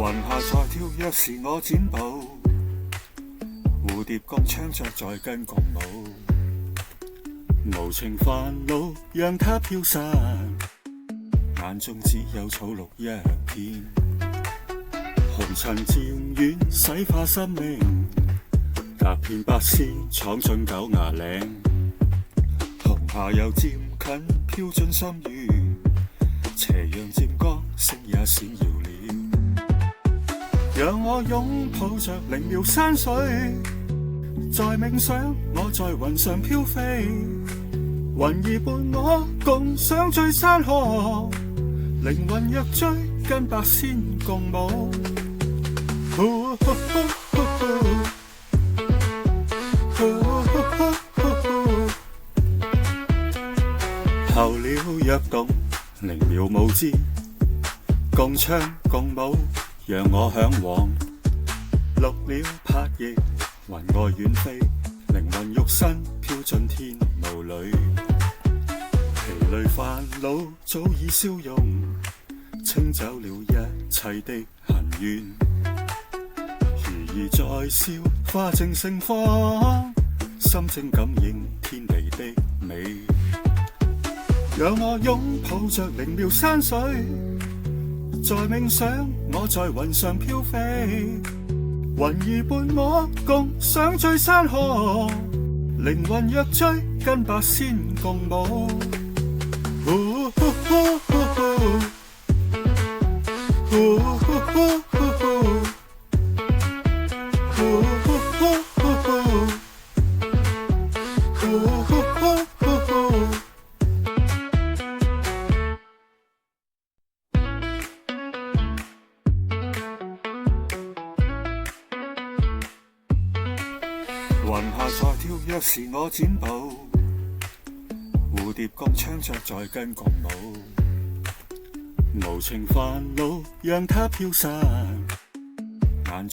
雲下在跳躍時我剪步，蝴蝶共唱着在跟共舞，無情煩惱讓它飄散，眼中只有草綠一片，紅塵漸遠洗化生命，踏遍百仙闖進九牙嶺，紅霞又漸近飄進心願，斜陽漸光星也閃耀了，讓我擁抱着靈妙山水，在冥想我在雲上飄飛，雲兒伴我共賞醉山河，靈魂若追跟百仙共舞。候鳥躍動，靈妙舞姿，共唱共舞，讓我向往。綠鳥拍翼，雲外遠飛，靈魂肉身飄進天霧裏，疲累煩惱早已消融，清走了一切的恨怨，如兒在笑，花正盛放，心正感應天地的美，讓我擁抱着靈妙山水，在冥想我在雲上飄飛，雲兒伴我共賞醉山河，靈魂若追跟百仙共舞。雲下在跳躍時我剪步，蝴蝶共唱着在跟共舞，無情煩惱讓它飄散。